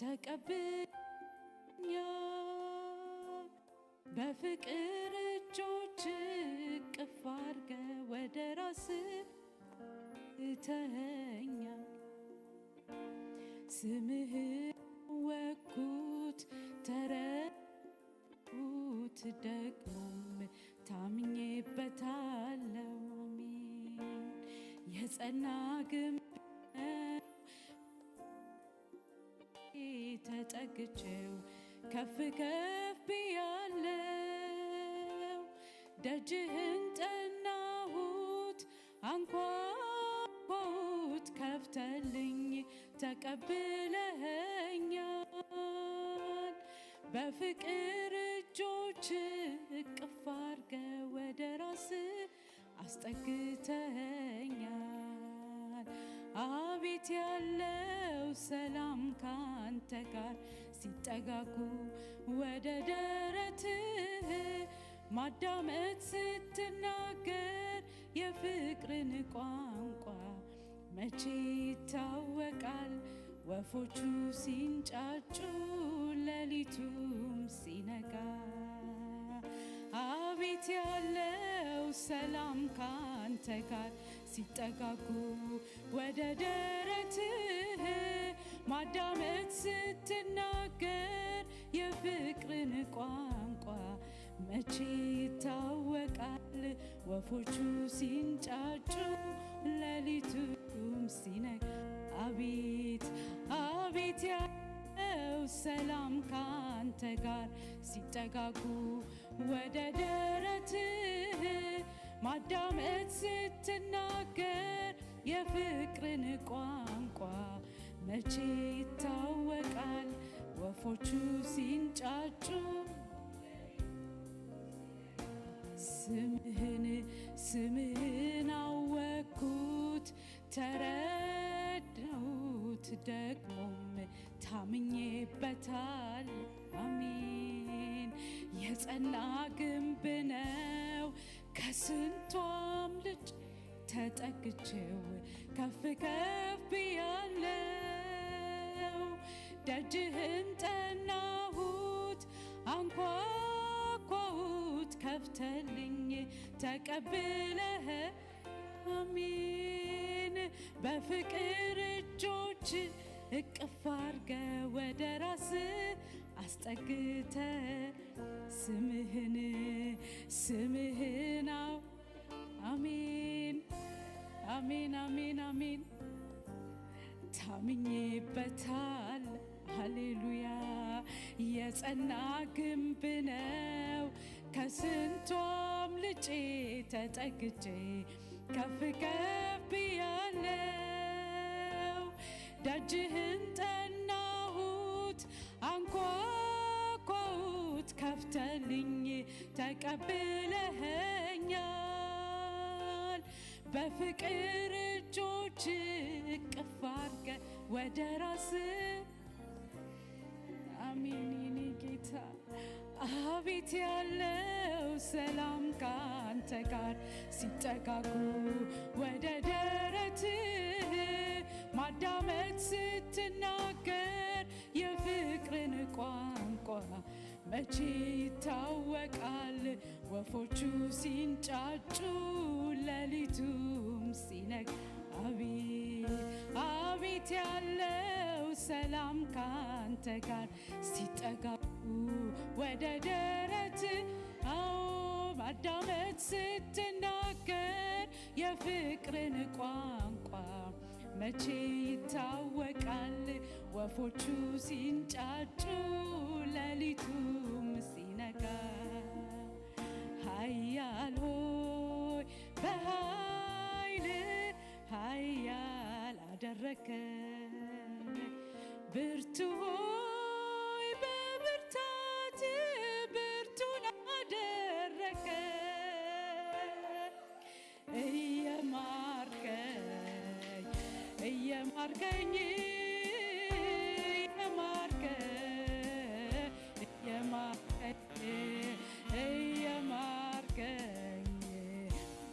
ተቀብለኸኛል በፍቅር እጆች እቅፍ አድርገህ ወደ ራስህ ትተኸኛል። ስምህን ወኩት ተረኩት ደግሞም ታምኜበታለሁ። አሜን። የጸና ግንብ ተጠግቼው ከፍ ከፍ ብያለው። ደጅህን ጠናሁት አንኳኳሁት ከፍተልኝ ተቀብለኸኛል በፍቅር እጆች እቅፍ አድርገህ ወደ ራስህ አስጠግተኸኛል። አቤት ያለው ሰላም ካንተ ጋር ሲጠጋጉ ወደ ደረትህ ማዳመጥ ስትናገር የፍቅርን ቋንቋ መቼ ይታወቃል ወፎቹ ሲንጫጩ ሌሊቱም ሲነጋ። አቤት ያለው ሰላም ካንተ ጋር ሲጠጋጉ ወደ ደረትህ ማዳመጥ ስትናገር የፍቅርን ቋንቋ መቼ ይታወቃል ወፎቹ ሲንጫጩ ሌሊቱም ሲነጋ። አቤት አቤት ያለው ሰላም ካንተ ጋር ሲጠጋጉ ወደ ደረትህ ማዳመጥ ስትናገር የፍቅርን ቋንቋ መቼ ይታወቃል ወፎቹ ሲንጫጩ። ስምህን አወኩት ተረዳሁት ደግሞም ታምኜበታል። አሜን። የጸና ግንብ ነው ከስንቷም ልጅ ተጠግቼው ከፍ ከፍ ብያለው። ደጅህን ጠናሁት አንኳኳሁት ከፍተልኝ ተቀብለህ። አሜን። በፍቅር እጆች እቅፍ አድርገህ ወደ ራስህ አስጠግተህ ስምህን አሜን አሜን አሜን አሜን ታምኜበታል። ሃሌሉያ። የጸና ግንብ ነው ከስንቷም ልጬ ተጠግቼ ከፍ ከፍ ብያለው። ደጅህን ጠናሁት አንኳኳሁት ከፍተልኝ ተቀብለኸኛል በፍቅር እጆች እቅፍ አድርገህ ወደ ራስህ። አሜን የኔ ጌታ። አቤት ያለው ሰላም ካንተ ጋር ሲጠጋጉ ወደ ደረትህ ማዳመጥ ስትናገር የፍቅርን ቋንቋ መቼ ይታወቃል ወፎቹ ሲንጫጩ ሌሊቱም ሲነጋ። አቤት ያለው ሰላም ካንተ ጋር ሲጠጋጉ ወደ ደረትህ ማዳመጥ ስትናገር የፍቅርን ቋንቋ መቼ ይታወቃል ወፎቹ ሲንጫጩ ሌሊቱም ሲነጋ። ኃያል ሆይ በኃይል ኃያል አደረከን፣ ብርቱ ሆይ በብርታት ብርቱን አደረከን።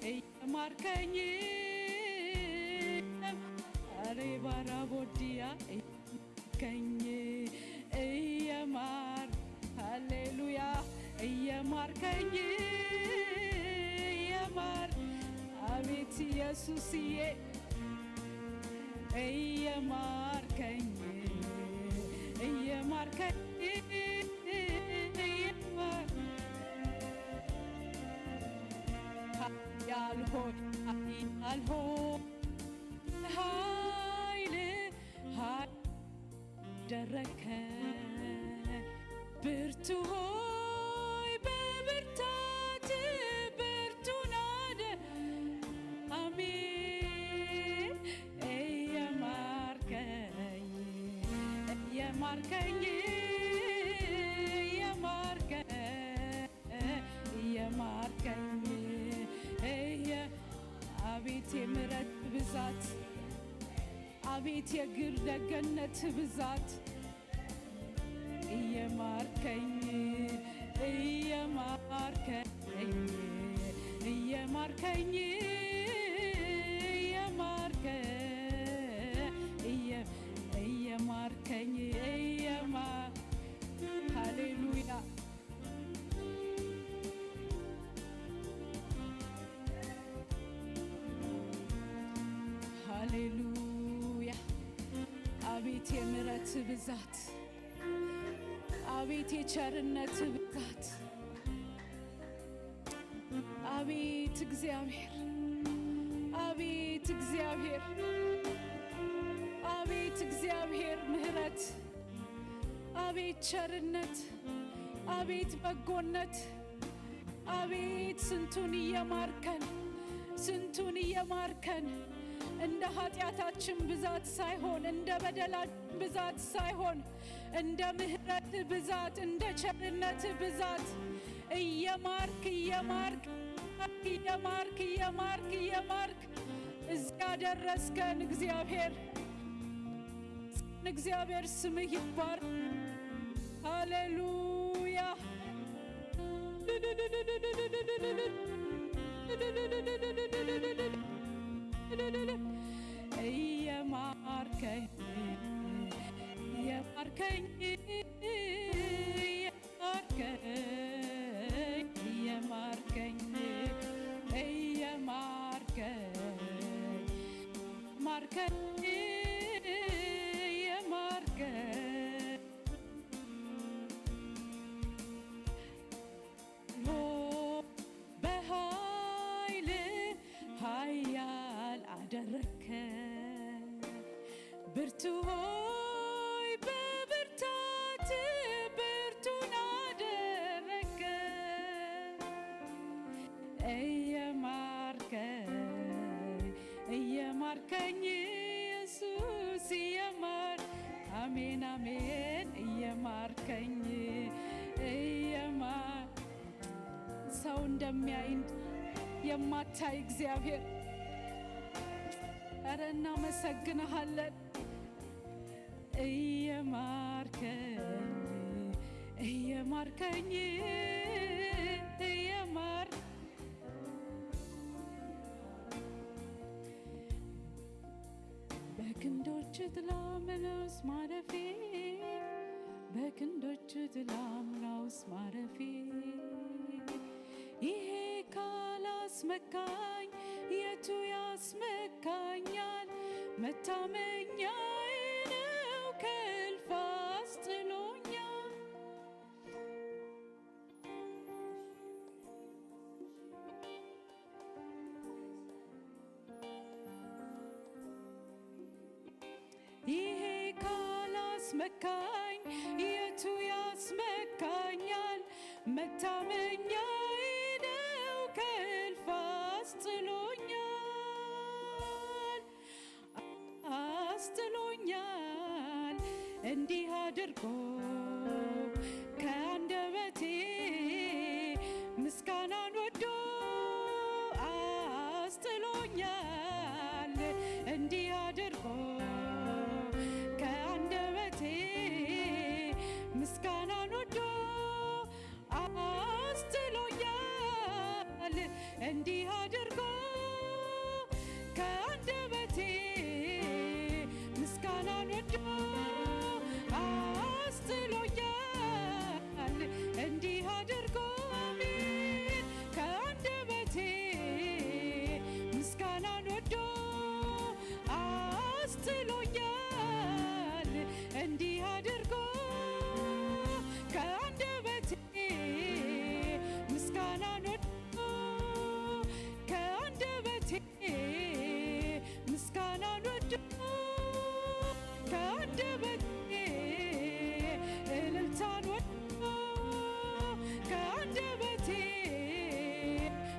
እየማርከኝ አሬ ባራ ቦዲያ እየማርከኝ ሃሌሉያ እየማርከኝ አቤት ኢየሱስዬ እየማርከኝ ያልሆን ኃይል ደረከ ብርቱ ሆይ በብርታት ብርቱ ናደ አሜን እየማርከኝ አቤት የምሕረት ብዛት አቤት የግር ደግነት ብዛት እየማርከኝ ሃሌሉያ ሃሌሉያ አቤት የምሕረት ብዛት አቤት የቸርነት ብዛት አቤት እግዚአብሔር ምሕረት አቤት ቸርነት አቤት በጎነት አቤት ስንቱን እየማርከን እንደ ኃጢአታችን ብዛት ሳይሆን እንደ በደላችን ብዛት ሳይሆን እንደ ምሕረት ብዛት እንደ ቸርነት ብዛት እየማርክ እዚያ ደረስከን። እግዚአብሔር ስምህ ይባረክ። ሃሌሉያ እየማርከኝ በኃይል ኃያል አደረከን ብርቱ ሆይ በብርታት ብርቱን አደረከን እየማርከኝ ኢየሱስ አሜን እየማርከኝ ሰው እንደሚያይ የማታይ እግዚአብሔር ኧረ እናመሰግንሃለን። እየማርከኝ በክንዶች ጥላ ምናውስ ማረፌ በክንዶች ጥላ ምናውስ ማረፌ ይሄ ካላስመካኝ የቱ ያስመካኛል? መታመኛዬ ነው ከእልፍ አስጥሎኛል። ይሄ ካላስመካኝ የቱ ያስመካኛል? መታመኛዬ ነው ከእልፍ አስጥሎኛል። እንዲህ አድርጎ ከአንደበቴ ምስጋናን ወዶ አስጥሎኛል። እንዲህ አድርጎ ከአንደበቴ ምስጋናን ወዶ አስጥሎኛል። እንዲህ አድርጎ ከአንደበቴ ምስጋናን ወዶ ከአንደበቴ ምስጋናን ወዶ ከአንደበቴ እልልታን ወዶ ከአንደበቴ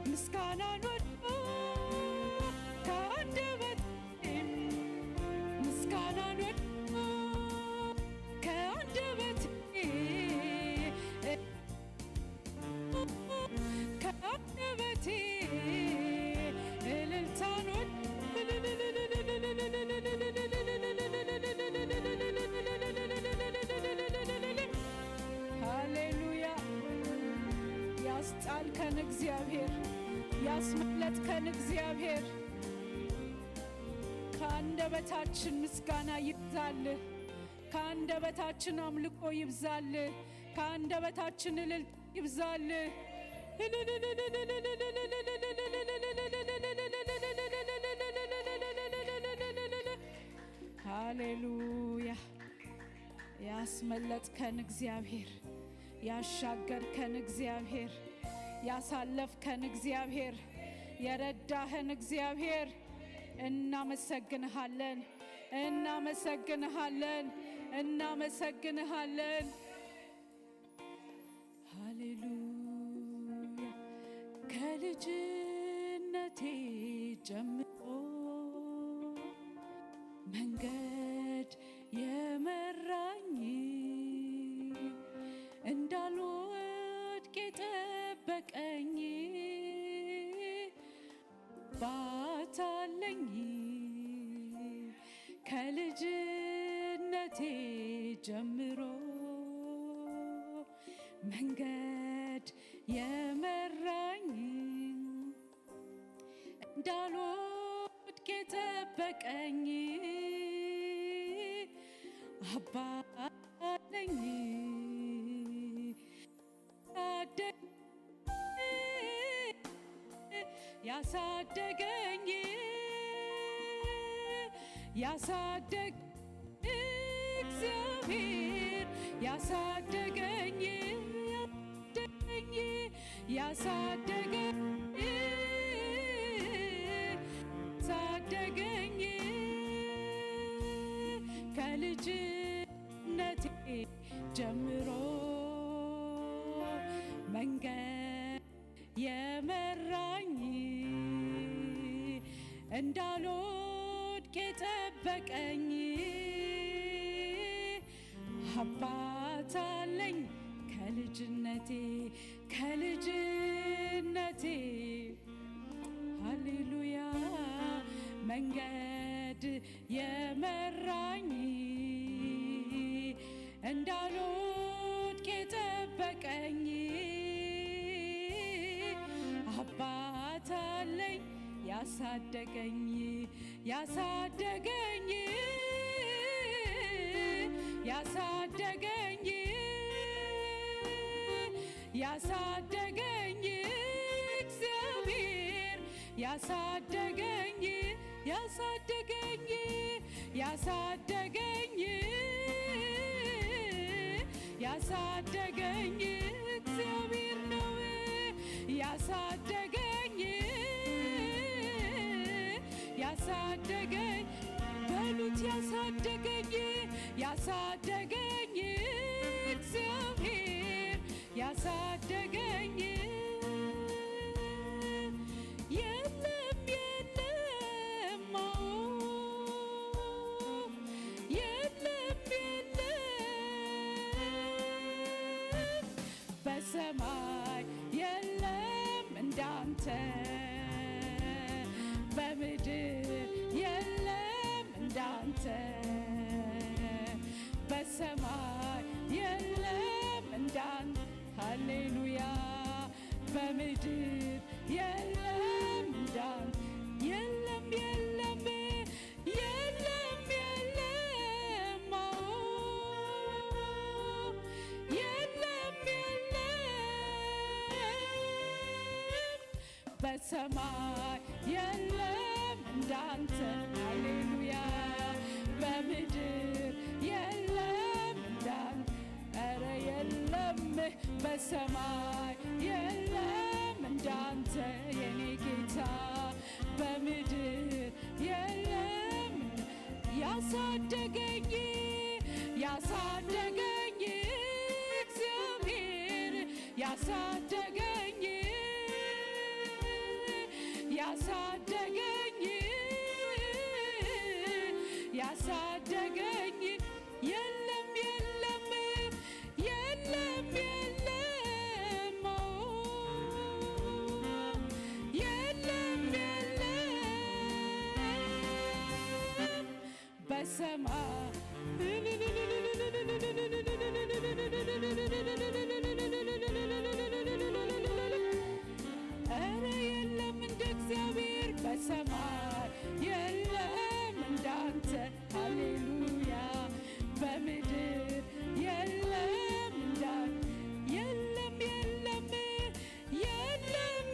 ምስጋናን ወዶ ከአንደበቴ ምስጋናን ወዶ ከአንደበቴ ከአንደበቴ እልልታን ሃሌሉያ። ያስጣልከን እግዚአብሔር፣ ያስመለጥከን እግዚአብሔር ከአንደበታችን ምስጋና ይብዛልህ፣ ከአንደበታችን አምልኮ ይብዛልህ፣ ከአንደበታችን እልልታ ይብዛልህ። ሃሌሉያ። ያስመለጥከን እግዚአብሔር፣ ያሻገርከን እግዚአብሔር፣ ያሳለፍከን እግዚአብሔር፣ የረዳህን እግዚአብሔር እናመሰግንሃለን፣ እናመሰግንሃለን፣ እናመሰግንሃለን። ሃሌሉያ። ከልጅነቴ ጀምሮ መንገድ የመራኝ እንዳልወድቅ የጠበቀኝ ባታለኝ ከልጅነቴ ጀምሮ መንገድ የመራኝ እንዳልወድቅ የጠበቀኝ አባለኝ ያሳደገኝ ያሳደግ እግዚአብሔር ያሳደገኝ ያሳደገኝ ያሳደገኝ ከልጅነቴ ጀምሮ መንገድ የመራኝ እንዳልወድቅ የጠበቀኝ አባት አለኝ ከልጅነቴ ከልጅነቴ ሃሌሉያ መንገድ የመራኝ እንዳልወድቅ የጠበቀኝ አባት አለኝ ያሳደገኝ ያሳደገኝ ያሳደገኝ ያሳደገኝ እግዚአብሔር ያሳደገኝ ያሳደገኝ ያሳደገኝ ያሳደገኝ እግዚአብሔር ነው ያሳደገኝ ያሳደገኝ በሉት ያሳደገኝ ያሳደገኝ እግዚአብሔር ያሳደገኝ የለም የለም የለም የለም በሰማይ የለም እንዳንተ በምድር የለም እንዳንተ በሰማይ የለም እንዳንተ ሃሌሉያ በምድር የለም እንዳንተ የለም የለም የለም የለም የለም የለም በሰማይ የለም እንዳንተ ሃሌሉያ በምድር የለም እንዳንተ ኧረ የለም በሰማይ የለም እንዳንተ የኔ ጌታ በምድር የለም ያሳደገኝ ያሳደገኝ እግዚአብሔር ያሳደገኝ ያሳደገኝ ያሳደገኝ የለም የለም የለም የለም የለም የለም በሰማይ ኧረ የለም እንደ እግዚአብሔር በሰማይ የለም እንዳንተ ሃሌሉያ በምድር የለም እንዳንተ የለም የለም የለም የለም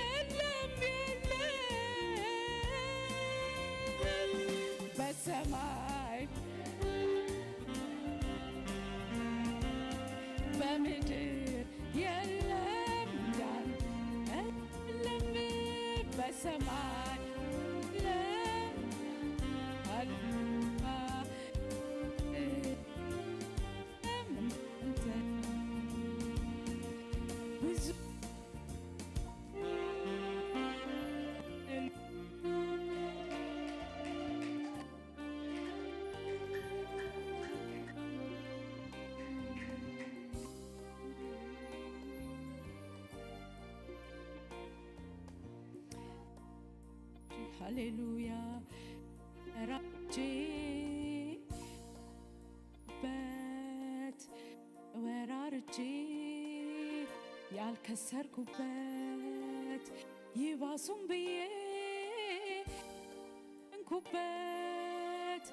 የለም የለም በሰማይ በምድር የለም እንዳንተ የለም በሰማይ የለም ሃሌሉያ እንዳንተ ብዙ ሃሌሉያ ራጄበት ወራርጄ ያልከሰርኩበት ይባሱም ብዬ እንኩበት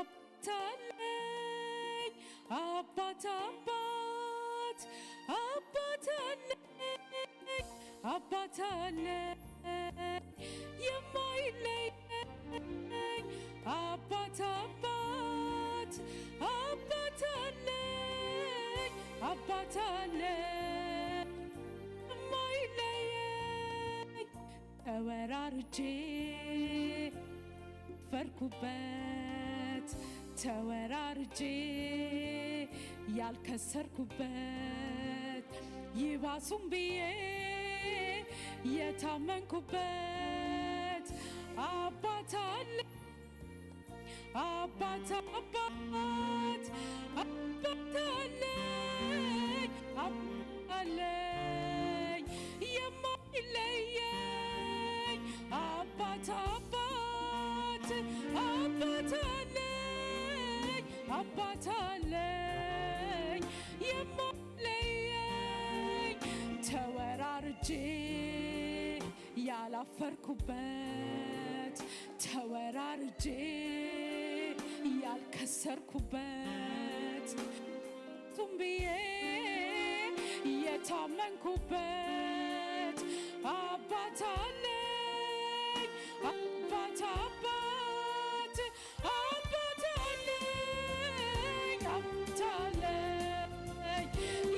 አባታለኝ አባት አባት አባታለኝ አባታለኝ የማይለየኝ አባት አባት አባት አለኝ አባት አለኝ የማይለየኝ ተወራርጄ ፈርኩበት ተወራርጄ ያልከሰርኩበት ይባሱም ብዬ የታመንኩበት አባት አለኝ አባት አባት አባት አለኝ አባት አለኝ የማይለየኝ አባት አባት አባት አለኝ አባት አለኝ የማይለየኝ ተወራርጄ ያላፈርኩበት ተወራርጄ ያልከሰርኩበት ቱም ብዬ የታመንኩበት አባት አለኝ አባት አባት አባት አለኝ አባት አለኝ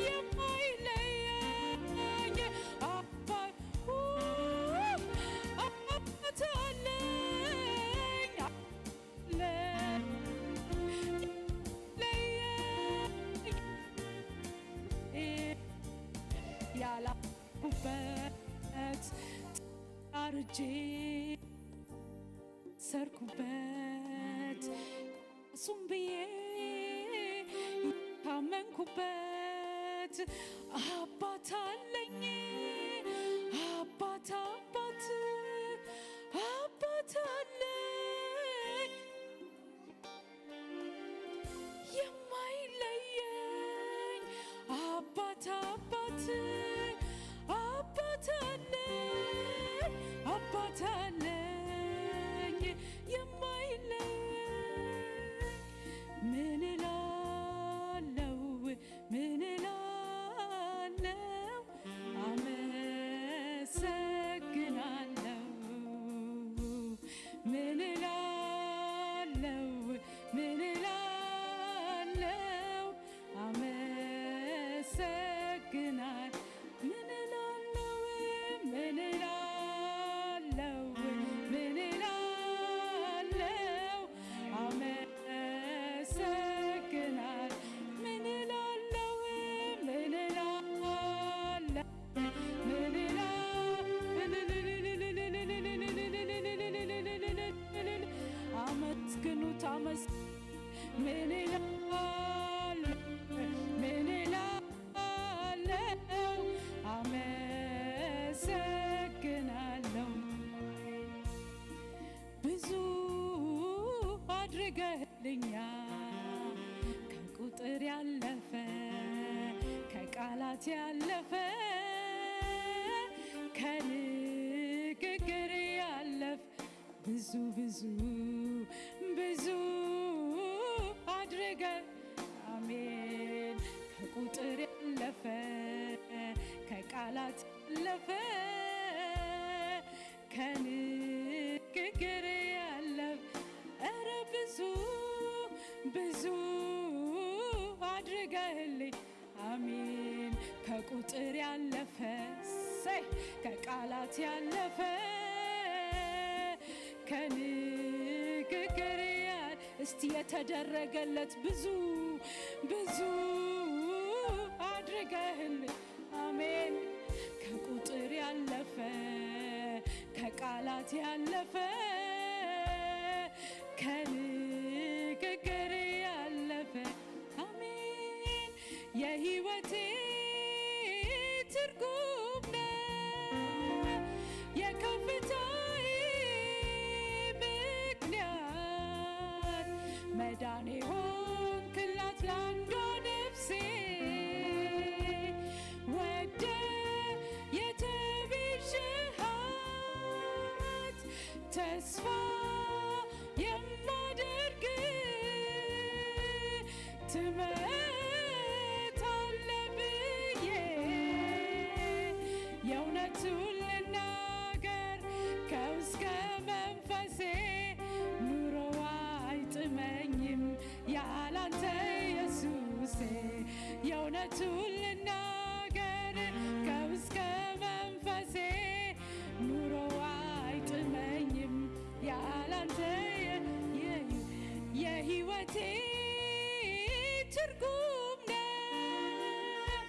የማይለየኝ አባት አባት አለኝ ያላኩበት አርጄ ሰርኩበት እሱም ብዬ ታመንኩበት አባት አለኝ አባት አባት አባት አለኝ የማይለየኝ አባት አባት አባት አለኝ አባት አለኝ የማይለየኝ ምን እላለሁ ምን እላለሁ አመሰግናለሁ ምን እላለሁ ምን እላለሁ አመሰግናለሁ አመስግኑት ምን እላለሁ ምን እላለሁ አመሰግናለሁ ብዙ አድርገህልኛል ከቁጥር ያለፈ ከቃላት ያለፈ ከንግግር ያለፈ ብዙ ብዙ ብዙ አድርገ አሜን ከቁጥር ያለፈ ከቃላት ያለፈ ከንግግር ያለፈ ኧረ ብዙ ብዙ አድርገህልኝ አሜን ከቁጥር ያለፈ ከቃላት ያለፈ ከንግግር እስቲ የተደረገለት ብዙ ብዙ አድርገህልኝ አሜን ከቁጥር ያለፈ ከቃላት ያለፈ ከንግግር ያለፈ አሜን የሕይወቴ ትርጉም ነው የከፍታዬ ምክንያት መዳኔ ሆንክላት ለአንዷ ነፍሴ ወደ የተቤዠሃት ተስፋ የማደርግ ትመጣለህ ብዬ የእውነቱን ልናገር ከውስጥ መንፈሴ ኑሮ አይጥመኝም ያላንተ ኢየሱሴ የእውነቱን ልናገር ከውስጥ መንፈሴ ኑሮ አይጥመኝም ያላንተ የሕይወቴ ትርጉም ነው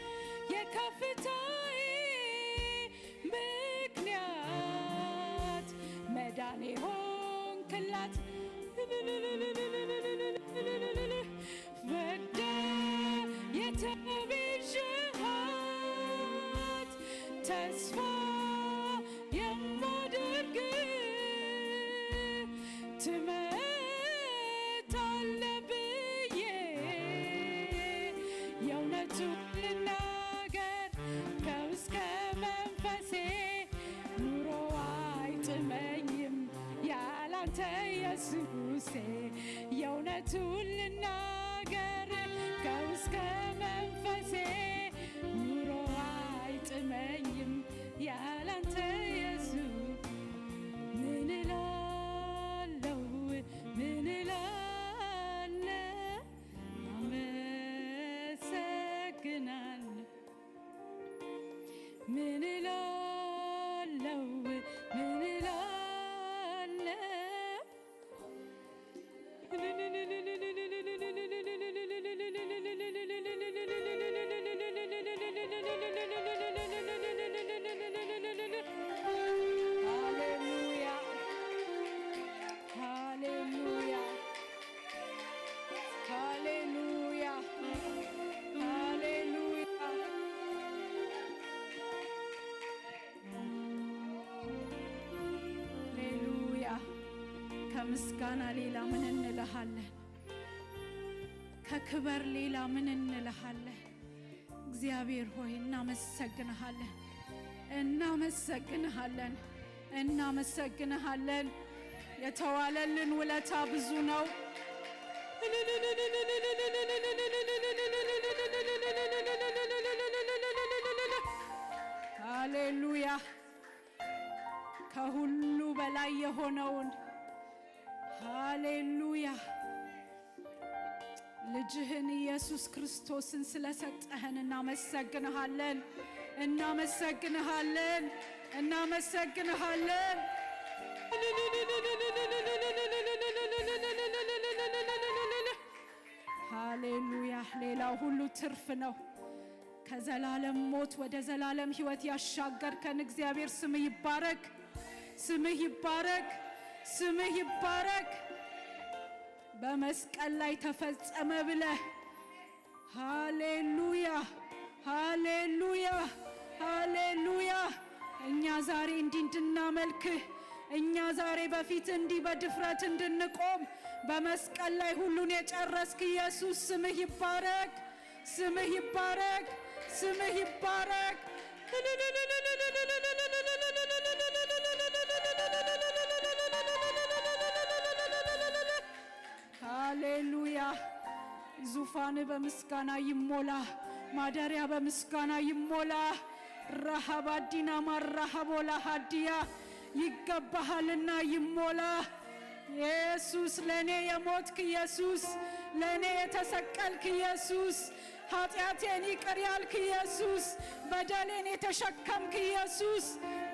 የከፍታዬ ምክንያት መዳኔ ሆንክላት ወደ የተቤዠሃት ተስፋ የማደርግ ትመጣለህ ብዬ የእውነቱን ልናገር ከውስጥ መንፈሴ ኑሮ አይጥመኝም ያላንተ ኢየሱሴ የእውነቱን ልናገር ከውስጥ መንፈሴ ኑሮ አይጥመኝም ያላንተ ኢየሱስ ምን እላለሁ ምን እላለሁ አመሰግናለሁ ምን እላለሁ ምን እላለሁ ሃሌሉያ ሃሌሉያ ሃሌሉያ ሃሌሉያ ሃሌሉያ ከምስጋና ሌላ ምን እንልሃለን? ከክብር ሌላ ምን እንልሃለን? እግዚአብሔር ሆይ እናመሰግንሃለን እናመሰግንሃለን እናመሰግንሃለን። የተዋለልን ውለታ ብዙ ነው። ሃሌሉያ ከሁሉ በላይ የሆነውን ሃሌሉያ ልጅህን ኢየሱስ ክርስቶስን ስለሰጠህን እናመሰግንሃለን እናመሰግንሃለን እናመሰግንሃለን። ሃሌሉያ ሌላው ሁሉ ትርፍ ነው። ከዘላለም ሞት ወደ ዘላለም ሕይወት ያሻገርከን እግዚአብሔር ስምህ ይባረክ፣ ስምህ ይባረክ፣ ስምህ ይባረክ። በመስቀል ላይ ተፈጸመ ብለህ ሃሌሉያ ሃሌሉያ ሃሌሉያ። እኛ ዛሬ እንድናመልክህ እኛ ዛሬ በፊት በድፍረት እንድንቆም በመስቀል ላይ ሁሉን የጨረስክ ኢየሱስ ስምህ ይባረክ፣ ስምህ ይባረክ፣ ስምህ ይባረክ። ሃሌሉያ። ዙፋን በምስጋና ይሞላ፣ ማደሪያ በምስጋና ይሞላ። ረሃባዲና ማራሃቦላ ሃዲያ ይገባሃልና ይሞላ። ኢየሱስ ለኔ የሞትክ ኢየሱስ፣ ለኔ የተሰቀልክ ኢየሱስ፣ ኃጢአቴን ይቅር ያልክ ኢየሱስ፣ በደሌን የተሸከምክ ኢየሱስ፣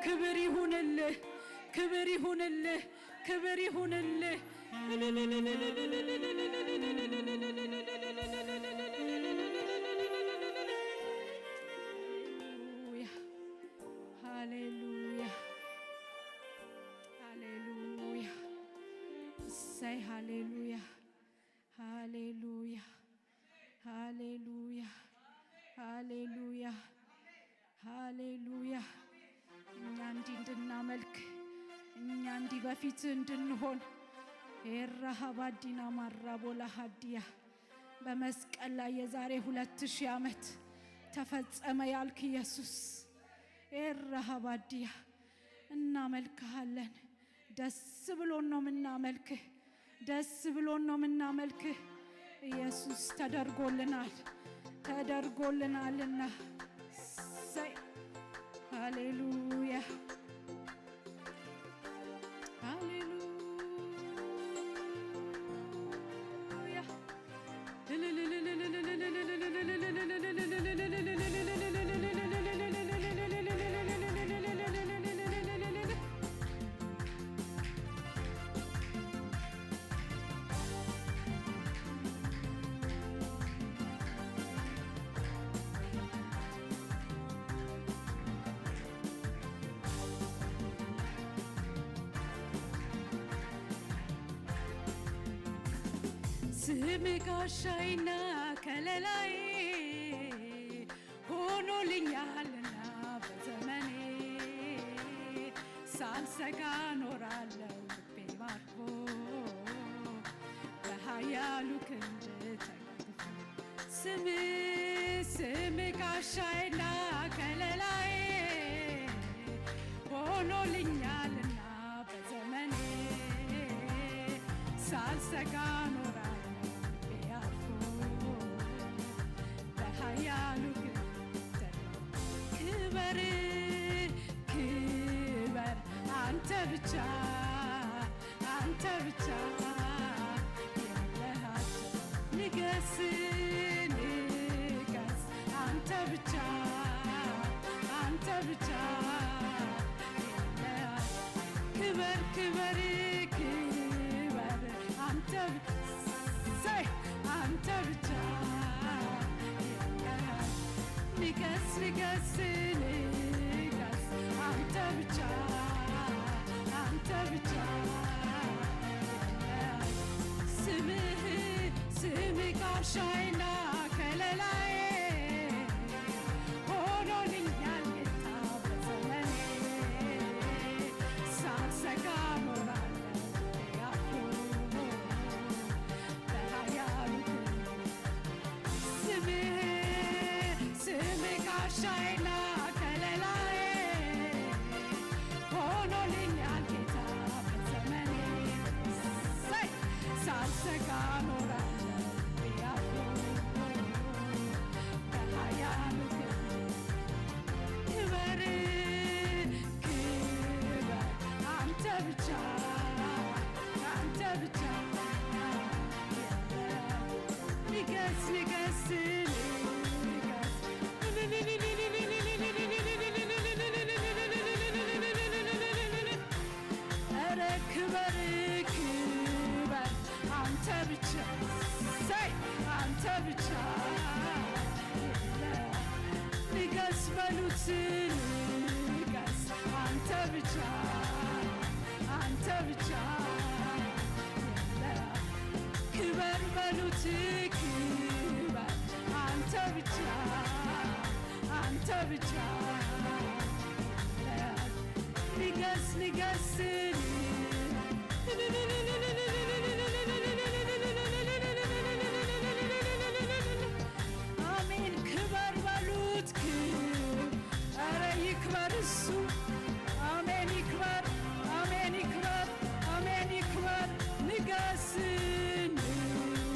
ክብር ይሁንልህ፣ ክብር ይሁንልህ፣ ክብር ይሁንልህ። ሃሌሉያ ሃሌሉያ say hallelujah hallelujah hallelujah hallelujah hallelujah እኛ እንድናመልክ እኛ በፊት እንድንሆን ኤራሃባዲና ማራቦላ ሃዲያ በመስቀል ላይ የዛሬ 2000 ዓመት ተፈጸመ ያልክ ኢየሱስ ኤራሃባዲያ እናመልክሃለን። ደስ ብሎን ነው የምናመልክህ፣ ደስ ብሎን ነው የምናመልክህ ኢየሱስ። ተደርጎልናል ተደርጎልናልና say hallelujah ስምህ ጋሻዬና ከለላዬ ሆኖልኛልና በዘመኔ ሳልሰጋ ኖራለሁ ልቤ ባርኮ በኃያሉ ክንድ ተደግፎ። ስምህ ጋሻዬና ከለላዬ ሆኖልኛልና በዘመኔ ሳልሰጋ ኖራለሁ ክበር ክበር አንተ ብቻ አንተ ብቻ የለሃቸው ንገስ ንገስ አንተ ብቻ አንተ ብቻ የለሃቸው ክበር ክበር ክበር አንተ አንተ ብቻ ንገስ ንገስ ንገስ አንተ ብቻ አንተ ብቻ ስምህ ጋሻዬና ከለላዬ ሆኖልኛል ጌታ በዘመኔ ሳልሰጋ ኖራለሁ ያኮ በኃያሉ ስምህ ጋሻዬና ከለላዬ ሆኖልኛል ጌታ በዘመኔ ሳልሰጋ ኖራለሁ ያኮ በኃያሉ ክበር ክበር አንተ ብቻ አንተ ብቻ ንገስ ንገስ ክበር ክበር አንተ ብቻ አንተ ብቻ ንገስ በሉት ንገስ አንተ ብቻ አንተ ብቻ ብቻ ንገስ ንገስ አሜን ክበር በሉት ኧረ ይክበር እሱ አሜን ይክበር አሜን ይክበር አሜን ይክበር ንገስ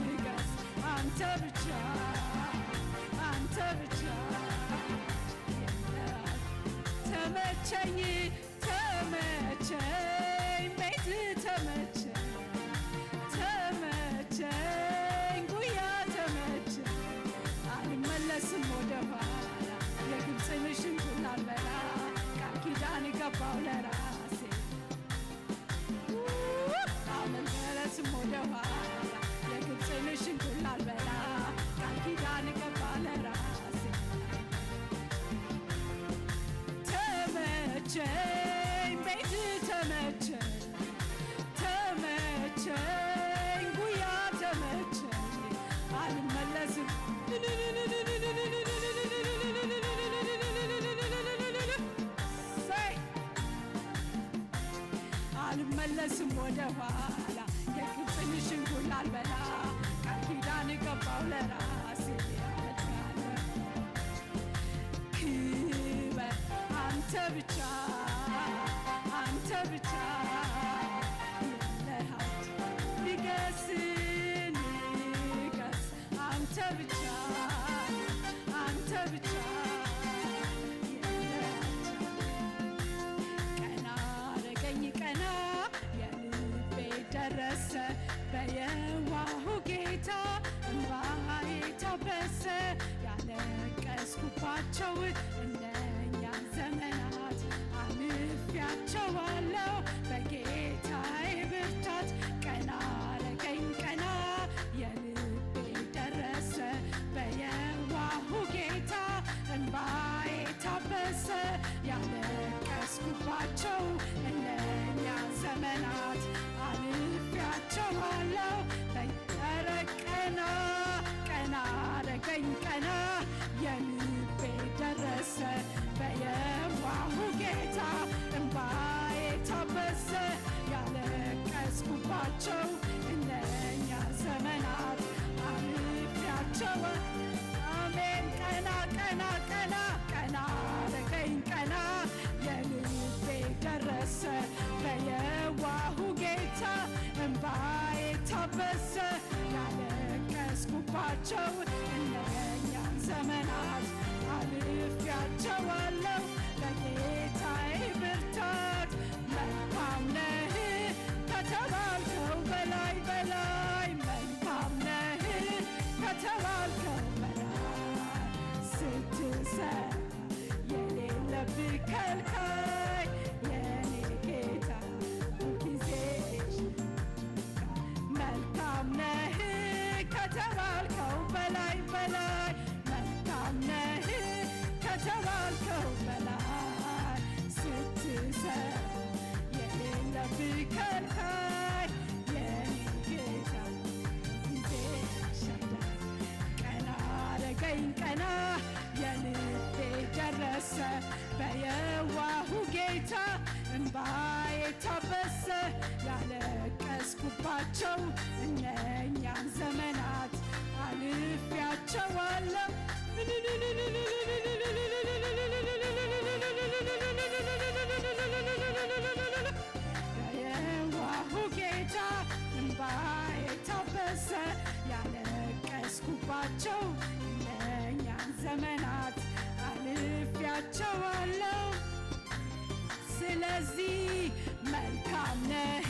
ንገስ አንተ ብቻ አንተ ብቻ ተመቸኝ ተመቸኝ ቤት ተመቸኝ ተመቸኝ ጉያ ተመቸኝ አልመለስም ወደ ኋላ የግብፅን ሽንኩርት አልበላ ቃል ኪዳን ገባው ለራሴ አልመለስም ወደ ኋላ የግብፅን ሽንኩርት አልበላ ቃል ኪዳን ገባው ለራሴ ተመቸኝ ቤት ተመቸኝ ተመቸኝ ጉያ ተመቸኝ አልመለስም አልመለስም ወደ ኋላ የግብፅን ሽንኩርት አልበላ ቃል ኪዳን ገባው ለራሴ ክበር አንተ ብቻ አንተ ብቻ የለሃት ንገስ ንገስ አንተ ብቻ አንተ ብቻ ቀና አረገኝ ቀና የልቤ ደረሰ በየዋሁ ጌታ እንባዬ ታበሰ ያለቀስኩባቸው እነኛ ዘመናት አልፌያቸዋለሁ በጌታዬ ብርታት ቀና አረገኝ ቀና የልቤ ደረሰ በየዋሁ ጌታ እንባዬ ታበሰ ያለቀስኩባቸው እነኛ ዘመናት አልፌያቸዋለሁ ኧረ ቀና ቀና አረገኝ ቀና የልቤ ደረሰ በየዋሁ ጌታ እንባዬ ታበሰ ያለቀስኩባቸው እነኛ ዘመናት አልፌያቸው አሜን ቀና ቀና ቀና ቀና አረገኝ ቀና የልቤ ደረሰ በየዋሁ ጌታ እንባዬ ታበሰ ያለቀስኩባቸው እነኛ ዘመናት አልፌያቸዋለሁ በጌታዬ ብርታት መልካም ነህ ከተባልከው በላይ በላይ መልካም ነህ ከተባልከው በላይ ስትሰራ የሌለብህ ከልካይ የኔ ጌታ ሁልጊዜ መልካም ነህ ከተባልከው በላይ በላይ መልካም ነህ ከተባልከው በላይ ስትሰራ የሌለብህ ከልካይ የኔ ጌታ ጊዜ ሸዳይ ቀና አረገኝ ቀና የልቤ ደረሰ በየዋሁ ጌታ እንባዬ ታበሰ ያለቀስኩባቸው እነኛን ዘመናት አልፌያቸዋለሁ በየዋሁ ጌታ እንባዬ ታበሰ ያለቀስኩባቸው እነኛን ዘመናት አልፌያቸዋለሁ ስለዚህ መልካም ነህ